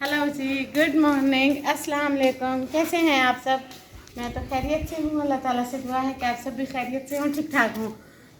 Hello जी, good morning, अस्सलाम वालेकुम। कैसे हैं आप सब? मैं तो खैरियत से हूँ। अल्लाह ताला से दुआ है कि आप सब भी खैरियत से हों, ठीक ठाक हों।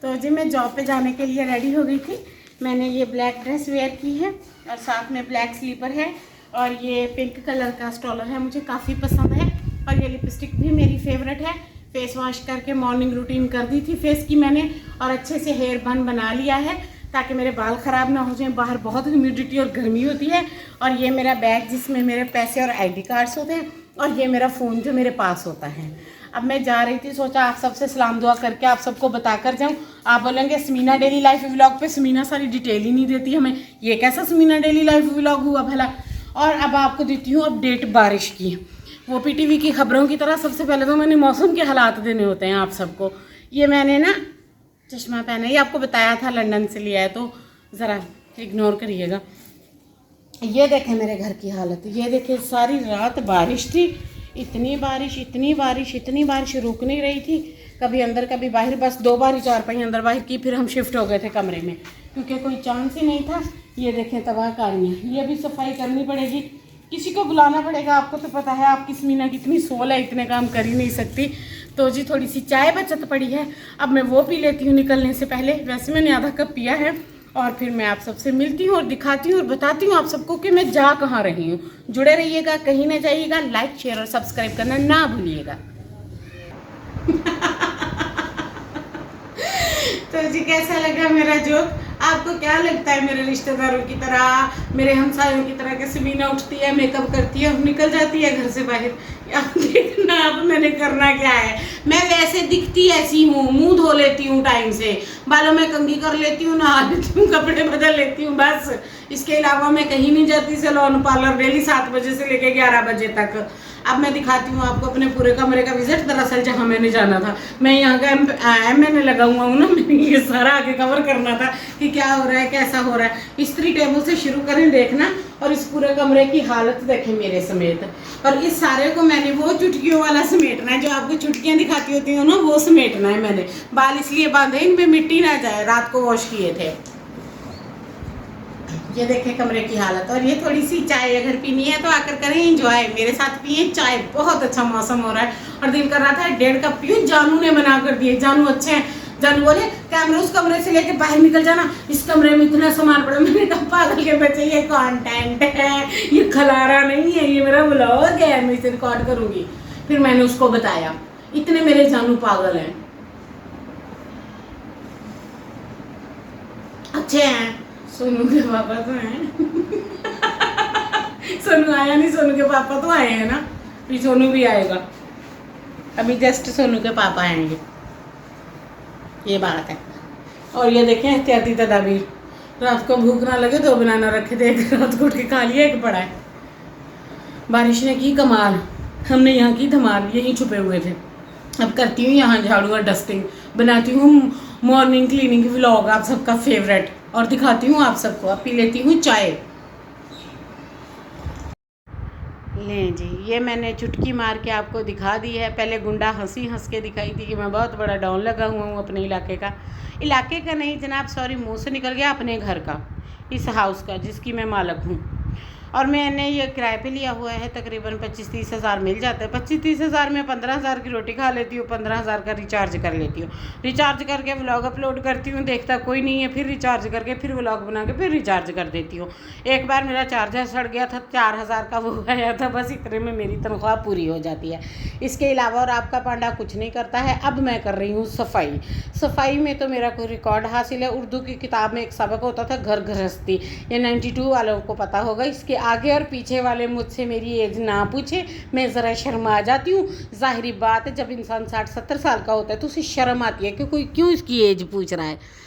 तो जी मैं जॉब पे जाने के लिए रेडी हो गई थी। मैंने ये ब्लैक ड्रेस वेयर की है और साथ में ब्लैक स्लीपर है और ये पिंक कलर का स्टॉलर है, मुझे काफ़ी पसंद है। और ये लिपस्टिक भी मेरी फेवरेट है। फेस वॉश करके मॉर्निंग रूटीन कर दी थी फेस की मैंने और अच्छे से हेयर बन बना लिया है ताकि मेरे बाल ख़राब ना हो जाएं। बाहर बहुत ह्यूमिडिटी और गर्मी होती है। और ये मेरा बैग जिसमें मेरे पैसे और आईडी कार्ड्स होते हैं और ये मेरा फ़ोन जो मेरे पास होता है। अब मैं जा रही थी, सोचा आप सबसे सलाम दुआ करके आप सबको बता कर जाऊँ। आप बोलेंगे समीना डेली लाइफ व्लॉग पे समीना सारी डिटेल ही नहीं देती हमें, ये कैसा समीना डेली लाइफ व्लॉग हुआ भला। और अब आपको देती हूँ अपडेट बारिश की। वो पीटीवी की खबरों की तरह सबसे पहले तो मैंने मौसम के हालात देने होते हैं आप सबको। ये मैंने ना चश्मा पहना, ये आपको बताया था लंदन से लिया है, तो ज़रा इग्नोर करिएगा। ये देखें मेरे घर की हालत, ये देखें सारी रात बारिश थी। इतनी बारिश इतनी बारिश इतनी बारिश, रुक नहीं रही थी। कभी अंदर कभी बाहर, बस 2 बार ही चारपाई अंदर बाहर की, फिर हम शिफ्ट हो गए थे कमरे में क्योंकि कोई चांस ही नहीं था। ये देखें तबाहकारियाँ, ये भी सफाई करनी पड़ेगी, किसी को बुलाना पड़ेगा। आपको तो पता है आपकी समीना कितनी सोल है, इतने काम कर ही नहीं सकती। तो जी थोड़ी सी चाय बचत पड़ी है, अब मैं वो पी लेती हूँ निकलने से पहले। वैसे मैंने आधा कप पिया है और फिर मैं आप सबसे मिलती हूँ और दिखाती हूँ और बताती हूँ आप सबको कि मैं जा कहाँ रही हूँ। जुड़े रहिएगा, कहीं ना जाइएगा। लाइक शेयर और सब्सक्राइब करना ना भूलिएगा। तो जी कैसा लगा मेरा जोक? आपको क्या लगता है मेरे रिश्तेदारों की तरह, मेरे हमसायों की तरह कि समीना उठती है, मेकअप करती है और निकल जाती है घर से बाहर? आप देखना अब मैंने करना क्या है। मैं वैसे दिखती ऐसी हूँ, मुंह धो लेती हूँ टाइम से, बालों में कंघी कर लेती हूँ, नहा लेती हूँ, कपड़े बदल लेती हूँ, बस। इसके अलावा मैं कहीं नहीं जाती सैलून पार्लर डेली 7 बजे से लेकर 11 बजे तक। अब मैं दिखाती हूँ आपको अपने पूरे कमरे का विजिट। दरअसल जहाँ मैंने जाना था, मैं यहाँ का मैंने लगा हुआ हूँ ना, मैंने ये सारा आगे कवर करना था कि क्या हो रहा है कैसा हो रहा है। इस्त्री टेबल से शुरू करें देखना और इस पूरे कमरे की हालत देखें मेरे समेत। और इस सारे को मैंने वो चुटकियों वाला समेटना है, जो आपको चुटकियाँ दिखाती होती हो ना, वो समेटना है मैंने। बाल इसलिए बांधे इनमें मिट्टी ना जाए, रात को वॉश किए थे। ये देखें कमरे की हालत। और ये थोड़ी सी चाय अगर पीनी है तो आकर करें एंजॉय, मेरे साथ पिए चाय। बहुत अच्छा मौसम हो रहा है और दिल कर रहा था 1.5 कप पीऊँ। जानू ने मना कर दिए, जानू अच्छे हैं। जानू बोले कैमरा उस कमरे से लेके बाहर निकल जाना, इस कमरे में इतना सामान पड़ा। मैंने कहा पागल के बच्चे, ये कंटेंट है, ये खलारा नहीं है, ये मेरा व्लॉग है, मैं इसे रिकॉर्ड करूंगी। फिर मैंने उसको बताया, इतने मेरे जानू पागल हैं। अच्छे हैं, सोनू के पापा तो हैं। सोनू आया नहीं, सोनू के पापा तो आए हैं ना, फिर सोनू भी आएगा। अभी जस्ट सोनू के पापा आएंगे, ये बात है। और ये देखें एहतियाती तदाबीर, रात को भूख ना लगे 2 बनाना रखे थे, एक रात को उठ के खा लिया, एक पड़ा है। बारिश ने की कमाल, हमने यहाँ की धमाल, यहीं छुपे हुए थे। अब करती हूँ यहाँ झाड़ू और डस्टिंग, बनाती हूँ मॉर्निंग क्लीनिंग व्लॉग आप सबका फेवरेट और दिखाती हूँ आप सबको। अब पी लेती हूँ चाय। लें जी, ये मैंने चुटकी मार के आपको दिखा दी है। पहले गुंडा हंस के दिखाई थी कि मैं बहुत बड़ा डॉन लगा हुआ हूँ अपने इलाके का नहीं जनाब, सॉरी, मुंह से निकल गया, अपने घर का, इस हाउस का जिसकी मैं मालक हूँ। और मैंने ये किराए पे लिया हुआ है, तकरीबन 25-30 हज़ार मिल जाता है। 25-30 हज़ार में 15 हज़ार की रोटी खा लेती हूँ, 15 हज़ार का रिचार्ज कर लेती हूँ। रिचार्ज करके व्लॉग अपलोड करती हूँ, देखता कोई नहीं है, फिर रिचार्ज करके फिर व्लॉग बना के फिर रिचार्ज कर देती हूँ। एक बार मेरा चार्जर सड़ गया था, 4 हज़ार का वो आया था, बस इतने में मेरी तनख्वाह पूरी हो जाती है। इसके अलावा और आपका पांडा कुछ नहीं करता है। अब मैं कर रही हूँ सफाई। सफाई में तो मेरा कोई रिकॉर्ड हासिल है। उर्दू की किताब में एक सबक होता था घर गृहस्थी, ये 92 वालों को पता होगा। इसके आगे और पीछे वाले मुझसे मेरी एज ना पूछे, मैं ज़रा शर्मा जाती हूँ। ज़ाहिरी बात है, जब इंसान 60-70 साल का होता है तो उसे शर्म आती है कि कोई क्यों इसकी एज पूछ रहा है।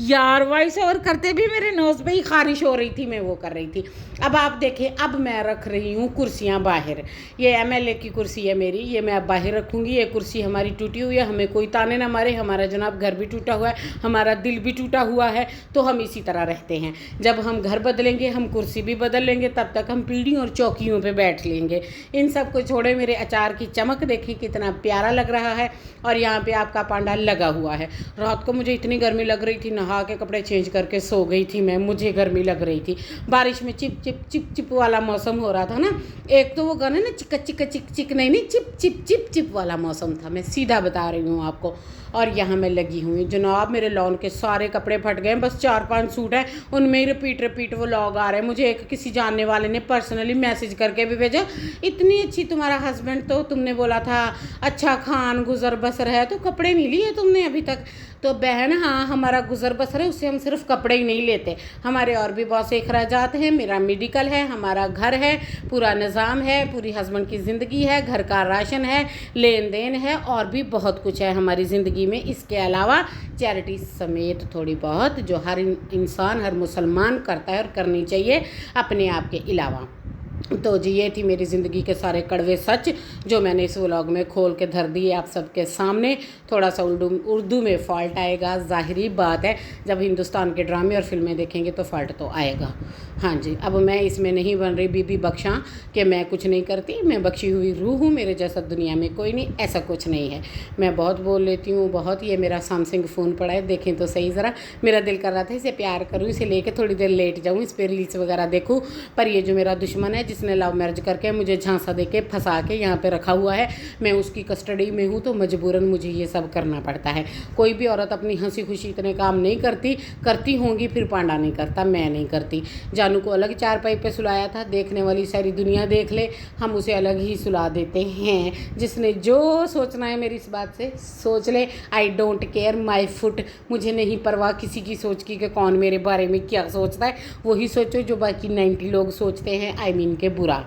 यार वॉइस ओवर करते भी मेरे नोज़ पे ही खारिश हो रही थी, मैं वो कर रही थी। अब आप देखें, अब मैं रख रही हूँ कुर्सियाँ बाहर। ये एमएलए की कुर्सी है मेरी, ये मैं अब बाहर रखूँगी। ये कुर्सी हमारी टूटी हुई है, हमें कोई ताने ना मारे। हमारा जनाब घर भी टूटा हुआ है, हमारा दिल भी टूटा हुआ है, तो हम इसी तरह रहते हैं। जब हम घर बदलेंगे हम कुर्सी भी बदल लेंगे, तब तक हम पीढ़ी और चौकियों पर बैठ लेंगे। इन सब को छोड़े, मेरे अचार की चमक देखें कितना प्यारा लग रहा है। और यहाँ पर आपका पांडा लगा हुआ है। रात को मुझे इतनी गर्मी लग रही थी, नहा के कपड़े चेंज करके सो गई थी मैं, मुझे गर्मी लग रही थी। बारिश में चिप चिप चिप चिप वाला मौसम हो रहा था ना, एक तो वो गाना ना चिक चिक चिक चिक नहीं चिप चिप चिप चिप वाला मौसम था, मैं सीधा बता रही हूँ आपको। और यहाँ मैं लगी हुई जनाब, मेरे लॉन के सारे कपड़े फट गए, बस 4-5 सूट हैं, उनमें ही रिपीट वो लॉग आ रहे हैं। मुझे एक किसी जानने वाले ने पर्सनली मैसेज करके भी भेजा, इतनी अच्छी तुम्हारा हस्बैंड, तो तुमने बोला था अच्छा खान गुजर बसर है, तो कपड़े नहीं लिए तुमने अभी तक। तो बहन हाँ, हमारा गुजर बसर है, उससे हम सिर्फ कपड़े ही नहीं लेते, हमारे और भी बहुत से अखराजात हैं। मेरा मेडिकल है, हमारा घर है, पूरा निज़ाम है, पूरी हस्बैंड की ज़िंदगी है, घर का राशन है, लेन देन है, और भी बहुत कुछ है हमारी ज़िंदगी में। इसके अलावा चैरिटी समेत थोड़ी बहुत, जो हर इंसान, हर मुसलमान करता है और करनी चाहिए अपने आप के अलावा। तो जी ये थी मेरी ज़िंदगी के सारे कड़वे सच जो मैंने इस व्लॉग में खोल के धर दिए आप सबके सामने। थोड़ा सा उर्दू में फ़ॉल्ट आएगा, ज़ाहिरी बात है, जब हिंदुस्तान के ड्रामे और फिल्में देखेंगे तो फ़ॉल्ट तो आएगा। हाँ जी, अब मैं इसमें नहीं बन रही बीबी बख्शा कि मैं कुछ नहीं करती, मैं बख्शी हुई रूह हूँ, मेरे जैसा दुनिया में कोई नहीं, ऐसा कुछ नहीं है। मैं बहुत बोल लेती हूँ, बहुत। ये मेरा सैमसंग फ़ोन पड़ा है, देखें तो सही ज़रा, मेरा दिल कर रहा था इसे प्यार करूँ, इसे लेके थोड़ी देर लेट जाऊँ, इस पर रील्स वगैरह देखूँ, पर ये जो मेरा दुश्मन है जिसने लव मैरिज करके मुझे झांसा दे के फंसा के यहाँ पे रखा हुआ है, मैं उसकी कस्टडी में हूँ, तो मजबूरन मुझे ये सब करना पड़ता है। कोई भी औरत अपनी हंसी खुशी इतने काम नहीं करती होंगी, फिर पांडा नहीं करता, मैं नहीं करती। जानू को अलग चारपाई पे सुलाया था, देखने वाली सारी दुनिया देख ले, हम उसे अलग ही सुला देते हैं। जिसने जो सोचना है मेरी इस बात से सोच ले, I don't care my foot, मुझे नहीं परवाह किसी की सोच की कि कौन मेरे बारे में क्या सोचता है, वही सोचो जो बाकी 90 लोग सोचते हैं, आई मीन के बुरा।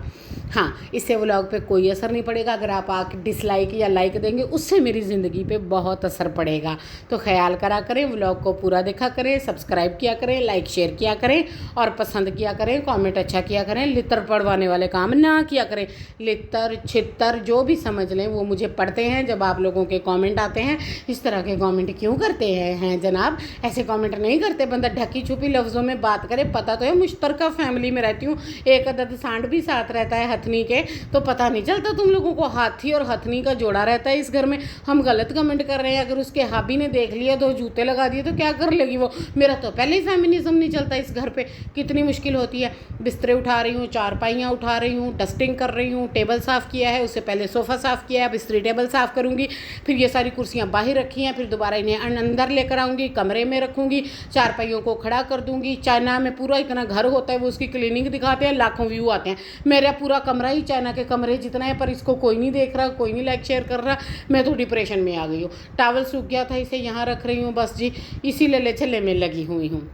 हाँ, इससे व्लॉग पे कोई असर नहीं पड़ेगा, अगर आप आके डिसलाइक या लाइक देंगे उससे मेरी ज़िंदगी पे बहुत असर पड़ेगा। तो ख्याल करा करें, व्लॉग को पूरा देखा करें, सब्सक्राइब किया करें, लाइक शेयर किया करें और पसंद किया करें, कमेंट अच्छा किया करें, लितर पढ़वाने वाले काम ना किया करें। लितर छितर जो भी समझ लें वो मुझे पढ़ते हैं जब आप लोगों के कमेंट आते हैं। इस तरह के कमेंट क्यों करते हैं जनाब, ऐसे कमेंट नहीं करते, बंदा ढकी छुपी लफ्ज़ों में बात करे। पता तो है मुश्तरका फैमिली में रहती हूँ, एक अदद सांड भी साथ रहता है हथनी के, तो पता नहीं चलता तुम लोगों को हाथी और हथनी का जोड़ा रहता है इस घर में। हम गलत कमेंट कर रहे हैं, अगर उसके हाबी ने देख लिया, 2 जूते लगा दिए तो क्या कर लेगी वो। मेरा तो पहले ही फेमिनिज्म नहीं चलता इस घर पे, कितनी मुश्किल होती है। बिस्तरे उठा रही हूँ, चारपाइयाँ उठा रही हूँ, डस्टिंग कर रही हूँ, टेबल साफ़ किया है, उससे पहले सोफ़ा साफ़ किया है, बिस्तरी टेबल साफ़ करूँगी, फिर ये सारी कुर्सियाँ बाहर रखी हैं, फिर दोबारा इन्हें अंदर लेकर आऊँगी, कमरे में रखूँगी, चारपाइयों को खड़ा कर दूँगी। चाइना में पूरा इतना घर होता है, वो उसकी क्लीनिंग दिखाते हैं, लाखों व्यू आते हैं। मेरा पूरा कमरा ही चाइना के कमरे जितना है, पर इसको कोई नहीं देख रहा, कोई नहीं लाइक शेयर कर रहा। मैं तो डिप्रेशन में आ गई हूँ, टावल सूख गया था, इसे यहाँ रख रही हूँ, बस जी इसी लेले छले में लगी हुई हूँ।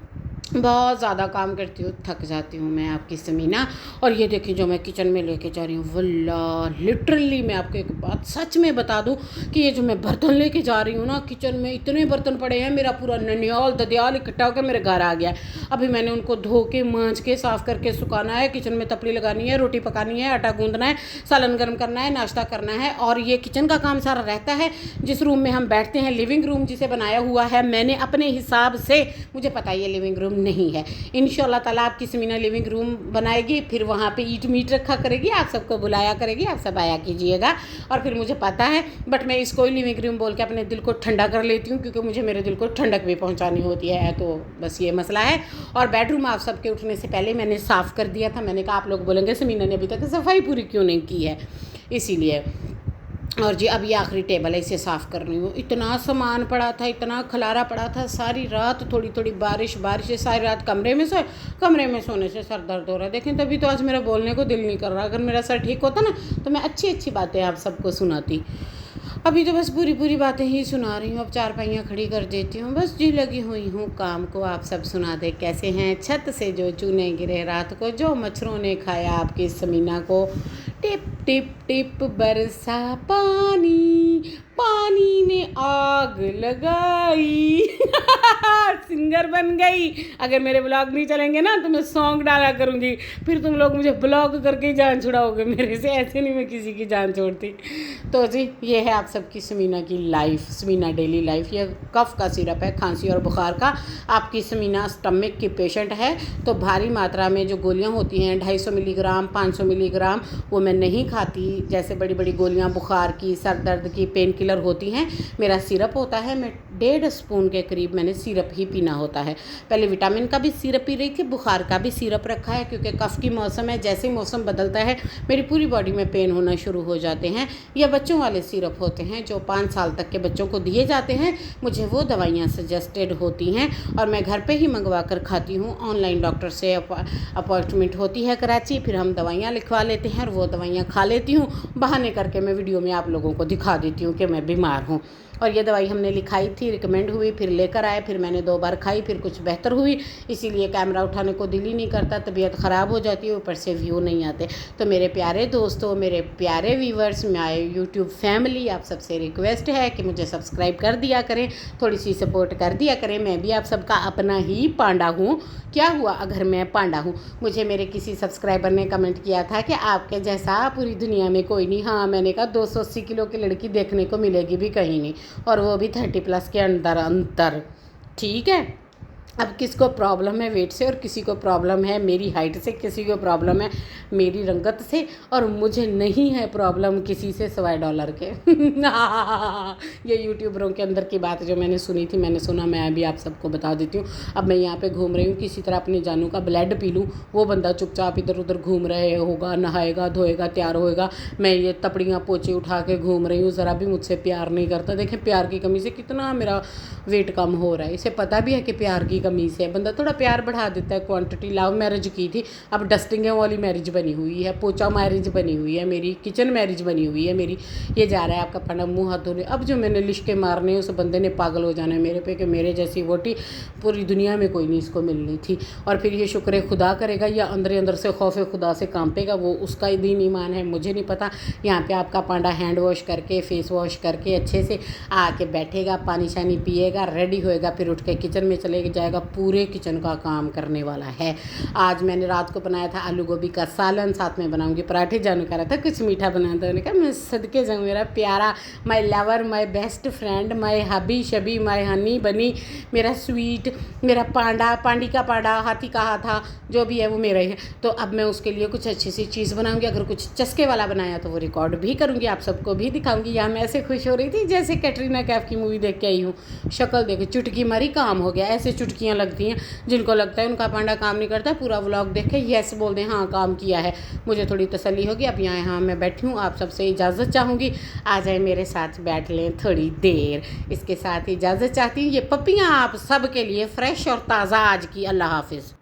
बहुत ज़्यादा काम करती हूँ, थक जाती हूँ मैं आपकी समीना। और ये देखिए जो मैं किचन में लेके जा रही हूँ, वल्लाह लिटरली मैं आपको एक बात सच में बता दूँ कि ये जो मैं बर्तन लेके जा रही हूँ ना, किचन में इतने बर्तन पड़े हैं, मेरा पूरा ननियाल ददियाल इकट्ठा होकर मेरे घर आ गया है। अभी मैंने उनको धो के मांज के साफ़ करके सुखाना है, किचन में तपली लगानी है, रोटी पकानी है, आटा गूंदना है, सालन गर्म करना है, नाश्ता करना है, और ये किचन का काम सारा रहता है। जिस रूम में हम बैठते हैं, लिविंग रूम जिसे बनाया हुआ है मैंने अपने हिसाब से, मुझे पता है ये लिविंग रूम नहीं है, इंशाल्लाह ताला आपकी समीना लिविंग रूम बनाएगी, फिर वहाँ पे ईट मीट रखा करेगी, आप सबको बुलाया करेगी, आप सब आया कीजिएगा। और फिर मुझे पता है, बट मैं इसको ही लिविंग रूम बोल के अपने दिल को ठंडा कर लेती हूँ, क्योंकि मुझे मेरे दिल को ठंडक भी पहुँचानी होती है, तो बस ये मसला है। और बेडरूम आप सबके उठने से पहले मैंने साफ़ कर दिया था, मैंने कहा आप लोग बोलेंगे समीना ने अभी तक सफाई पूरी क्यों नहीं की है, इसीलिए। और जी अब ये आखिरी टेबल है, इसे साफ़ कर रही हूँ। इतना सामान पड़ा था, इतना खलारा पड़ा था, सारी रात थोड़ी थोड़ी बारिश से सारी रात कमरे में सोने से सर दर्द हो रहा है। देखें तभी तो आज मेरा बोलने को दिल नहीं कर रहा, अगर मेरा सर ठीक होता ना तो मैं अच्छी बातें आप सबको सुनाती। अभी तो बस पूरी बातें ही सुना रही हूँ। अब चारपाइयाँ खड़ी कर देती हूँ, बस जी लगी हुई हूँ काम को। आप सब सुना दे कैसे हैं। छत से जो चूने गिरे रात को, जो मच्छरों ने खाया आपकी समीना को, टिप टिप टिप बरसा पानी ने आग लगाई। सिंगर बन गई। अगर मेरे ब्लॉग नहीं चलेंगे ना तो मैं सॉन्ग डाला करूँगी, फिर तुम लोग मुझे ब्लॉग करके ही जान छुड़ाओगे मेरे से, ऐसे नहीं मैं किसी की जान छोड़ती। तो जी ये है आप सबकी समीना की लाइफ, समीना डेली लाइफ। ये कफ़ का सिरप है, खांसी और बुखार का। आपकी समीना स्टमक की पेशेंट है, तो भारी मात्रा में जो गोलियाँ होती हैं 250 मिलीग्राम 500 मिलीग्राम, वो मैं नहीं खाती, जैसे बड़ी बड़ी गोलियां बुखार की, सर दर्द की, पेन किलर होती हैं। मेरा सिरप होता है, मैं 1.5 स्पून के करीब मैंने सिरप ही पीना होता है। पहले विटामिन का भी सिरप पी रही थी, बुखार का भी सिरप रखा है, क्योंकि कफ़ की मौसम है, जैसे ही मौसम बदलता है मेरी पूरी बॉडी में पेन होना शुरू हो जाते हैं। या बच्चों वाले सिरप होते हैं जो 5 साल तक के बच्चों को दिए जाते हैं, मुझे वो दवाइयाँ सजेस्टेड होती हैं और मैं घर पे ही मंगवा कर खाती हूँ। ऑनलाइन डॉक्टर से अपॉइंटमेंट होती है कराची, फिर हम दवाइयाँ लिखवा लेते हैं और वो दवाइयाँ खा लेती हूँ। बहाने करके मैं वीडियो में आप लोगों को दिखा देती हूँ कि मैं बीमार हूँ। और ये दवाई हमने लिखाई थी, रिकमेंड हुई, फिर लेकर आए, फिर मैंने 2 बार खाई, फिर कुछ बेहतर हुई, इसीलिए कैमरा उठाने को दिल ही नहीं करता, तबीयत ख़राब हो जाती है, ऊपर से व्यू नहीं आते। तो मेरे प्यारे दोस्तों, मेरे प्यारे व्यूवर्स, माय यूट्यूब फैमिली, आप सबसे रिक्वेस्ट है कि मुझे सब्सक्राइब कर दिया करें, थोड़ी सी सपोर्ट कर दिया करें। मैं भी आप सबका अपना ही पांडा हूँ। क्या हुआ अगर मैं पांडा हूँ? मुझे मेरे किसी सब्सक्राइबर ने कमेंट किया था कि आपके जैसा पूरी दुनिया में कोई नहीं। हाँ, मैंने कहा 280 किलो की लड़की देखने को मिलेगी भी कहीं नहीं, और वो भी 30+ के अंदर। ठीक है, अब किसको प्रॉब्लम है वेट से और किसी को प्रॉब्लम है मेरी हाइट से, किसी को प्रॉब्लम है मेरी रंगत से, और मुझे नहीं है प्रॉब्लम किसी से सिवाय डॉलर के। ये यूट्यूबरों के अंदर की बात जो मैंने सुनी थी, मैंने सुना, मैं अभी आप सबको बता देती हूँ। अब मैं यहाँ पे घूम रही हूँ, किसी तरह अपने जानू का ब्लड पी लूँ। वो बंदा चुपचाप इधर उधर घूम रहे होगा, नहाएगा धोएगा तैयार होएगा, मैं ये तपड़ियाँ पोचे उठा के घूम रही हूँ, ज़रा भी मुझसे प्यार नहीं करता। देखें प्यार की कमी से कितना मेरा वेट कम हो रहा है। इसे पता भी है कि प्यार की कमी से बंदा थोड़ा प्यार बढ़ा देता है। क्वांटिटी लव मैरिज की थी, अब डस्टिंग वाली मैरिज बनी हुई है, पोचा मैरिज बनी हुई है मेरी, किचन मैरिज बनी हुई है मेरी। ये जा रहा है आपका पांडा मुँह हाथ धोने। अब जो मैंने लिश्के मारने, उस बंदे ने पागल हो जाना है मेरे पे कि मेरे जैसी वोटी पूरी दुनिया में कोई नहीं इसको मिलनी थी। और फिर ये शुक्र खुदा करेगा या अंदर अंदर से खौफ खुदा से कांपेगा, वो उसका ही दीन ईमान है, मुझे नहीं पता। यहाँ पे आपका पांडा हैंड वॉश करके, फेस वॉश करके अच्छे से आके बैठेगा, पानी शानी पिएगा, रेडी होएगा, फिर उठ के किचन में चले जाएगा, पूरे किचन का काम करने वाला है। आज मैंने रात को बनाया था आलू गोभी का सालन, साथ में बनाऊंगी पराठे। जानू कह रहा था कुछ मीठा बना दो, मैंने कहा मैं सदके जाऊँ, मेरा प्यारा, my lover, my best friend, my hubby शबी, my Honey बनी, मेरा स्वीट, मेरा पांडा, पांडी का पांडा, हाथी कहा था, जो भी है वो मेरा ही है। तो अब मैं उसके लिए कुछ अच्छी सी चीज़ बनाऊंगी। अगर कुछ चस्के वाला बनाया तो वो रिकॉर्ड भी करूँगी, आप सबको भी दिखाऊंगी। यहाँ मैं ऐसे खुश हो रही थी जैसे कैटरीना कैफ की मूवी देख के आई हूँ। शक्ल देखो, चुटकी मारी काम हो गया। ऐसे चुटकियाँ लगती हैं जिनको लगता है उनका पांडा काम नहीं करता, पूरा व्लॉग देखे यस बोल दें हाँ काम किया है। मुझे थोड़ी तसल्ली होगी। अब यहाँ मैं बैठी हूँ, आप सबसे इजाज़त चाहूँगी, आ जाए मेरे साथ बैठ लें थोड़ी देर। इसके साथ इजाज़त चाहती हूँ। ये पप्पियाँ आप सब के लिए फ्रेश और ताज़ा आज की। अल्लाह हाफिज़।